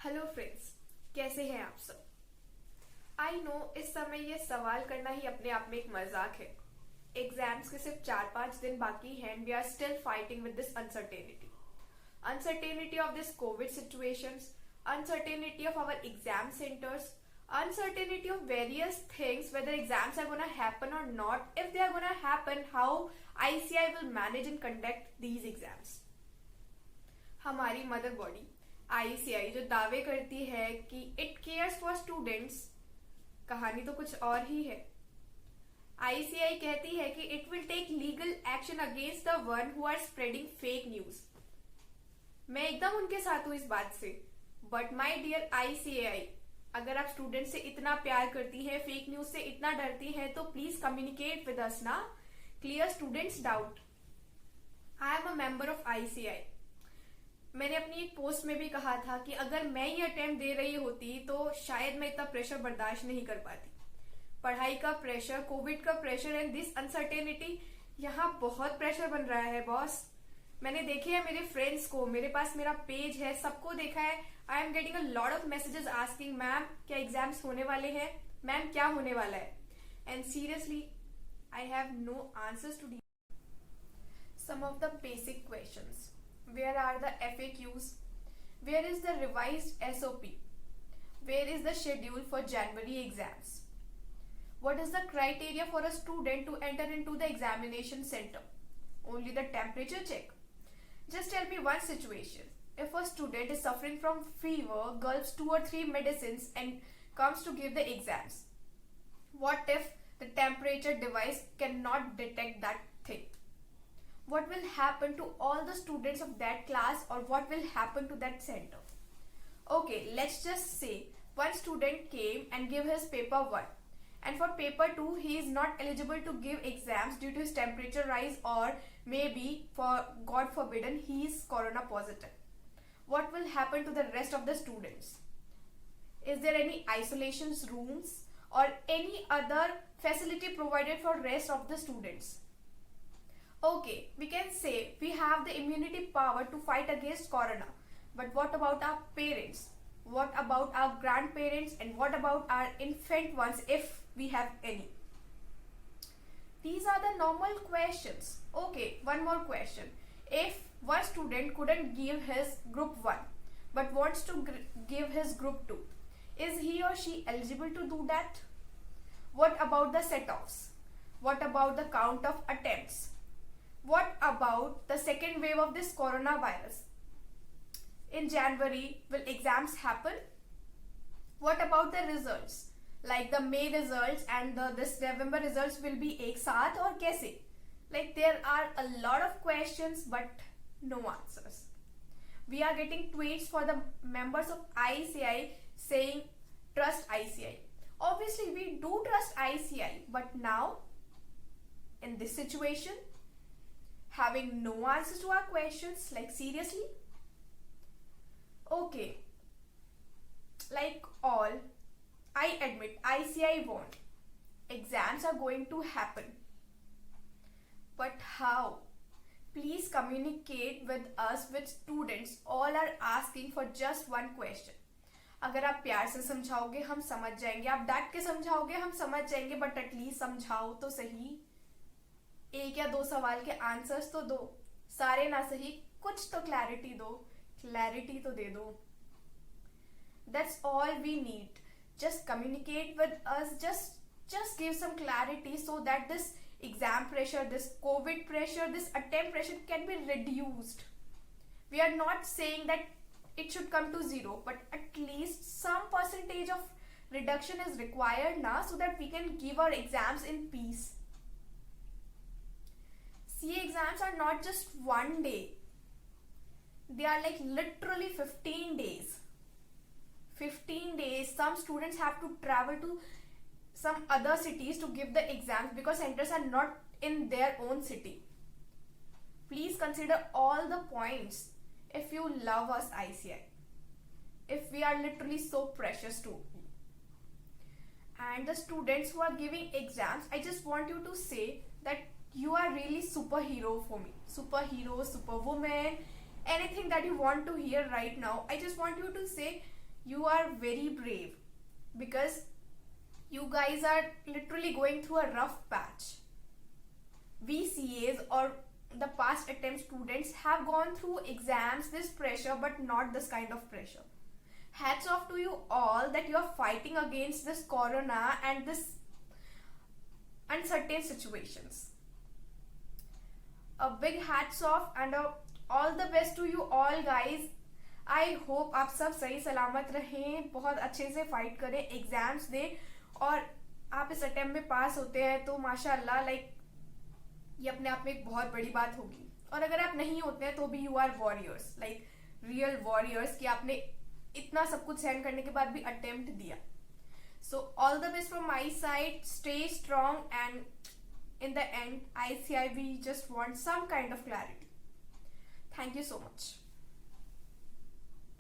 Hello friends, कैसे हैं आप सब। आई नो इस समय ये सवाल करना ही अपने आप में एक मजाक है। एग्जाम्स के सिर्फ 4-5 दिन बाकी हैं and we are still fighting with this uncertainty of this COVID situations, uncertainty of our exam centres, uncertainty of various things, whether exams are going to happen or not. If they are going to happen, how ICI will manage and conduct these exams. हमारी mother body ICI जो दावे करती है कि it cares for students, कहानी तो कुछ और ही है। आईसीआई कहती है कि it will take legal action against the one who are spreading fake news. मैं एकदम उनके साथ हूं इस बात से, बट माई डियर आईसीआई, अगर आप स्टूडेंट से इतना प्यार करती हैं, फेक न्यूज से इतना डरती हैं, तो प्लीज कम्युनिकेट विद अस ना, clear students doubt. I am a member of ICI. मैंने अपनी एक पोस्ट में भी कहा था कि अगर मैं ये अटेम्प्ट दे रही होती तो शायद मैं इतना प्रेशर बर्दाश्त नहीं कर पाती। पढ़ाई का प्रेशर, कोविड का प्रेशर एंड दिस अनसर्टेनिटी, यहाँ बहुत प्रेशर बन रहा है बॉस। मैंने देखे है मेरे फ्रेंड्स को, मेरे पास मेरा पेज है, सबको देखा है। I am getting a lot of messages asking ma'am क्या एग्जाम्स होने वाले हैं, मैम क्या होने वाला है, and seriously I have no answers to some of the basic questions. Where are the FAQs? Where is the revised SOP? Where is the schedule for January exams? What is the criteria for a student to enter into the examination center? Only the temperature check? Just tell me one situation. If a student is suffering from fever, gulps 2 or 3 medicines and comes to give the exams, what if the temperature device cannot detect that thing? What will happen to all the students of that class, or what will happen to that center? Okay, let's just say one student came and gave his paper 1, and for paper 2 he is not eligible to give exams due to his temperature rise, or maybe, for God forbidden, he is corona positive. What will happen to the rest of the students? Is there any isolation rooms or any other facility provided for rest of the students? Okay, we can say we have the immunity power to fight against corona, but what about our parents? What about our grandparents? And what about our infant ones, if we have any? These are the normal questions. Okay, one more question. If one student couldn't give his group 1 but wants to give his group 2, is he or she eligible to do that? What about the set-offs? What about the count of attempts? What about the second wave of this coronavirus? In January, will exams happen? What about the results? Like the May results and this November results will be एक साथ और कैसे? Like there are a lot of questions but no answers. We are getting tweets for the members of ICI saying trust ICI. Obviously we do trust ICI, but now in this situation, having no answers to our questions, like seriously? Okay, like all, I admit ICI won. Exams are going to happen. But how? Please communicate with us, with students. All are asking for just one question. अगर आप प्यार से समझाओगे हम समझ जाएंगे, आप डांट के समझाओगे हम समझ जाएंगे, बट एटलीस्ट समझाओ तो सही। एक या 2 सवाल के आंसर्स तो दो, सारे ना सही, कुछ तो क्लैरिटी दो, क्लैरिटी तो दे दो। That's all we need. Just communicate with us, just give some clarity so that this exam pressure, this COVID pressure, this attempt pressure can be reduced. We are not saying that it should come to 0, but at least some percentage of reduction is required now, so that we can give our exams in peace. CA exams are not just one day. They are like literally 15 days. 15 days. Some students have to travel to some other cities to give the exams because centers are not in their own city. Please consider all the points if you love us, ICI. If we are literally so precious to you. And the students who are giving exams, I just want you to say that you are really superhero for me. Superhero, superwoman, anything that you want to hear right now. I just want you to say you are very brave, because you guys are literally going through a rough patch. We CAs or the past attempt students have gone through exams, this pressure, but not this kind of pressure. Hats off to you all that you are fighting against this corona and this uncertain situations. A big hats off and all the best to you all guys. I hope आप सब सही सलामत रहें, बहुत अच्छे से fight करें, exams दें और आप इस अटेम्प्ट में पास होते हैं तो माशाल्लाह, लाइक ये अपने आप में एक बहुत बड़ी बात होगी. और अगर आप नहीं होते हैं तो भी you are warriors, like real warriors, कि आपने इतना सब कुछ सहन करने के बाद भी अटेम्प्ट दिया. So all the best from my side, stay strong and in the end ICI we just want some kind of clarity. Thank you so much.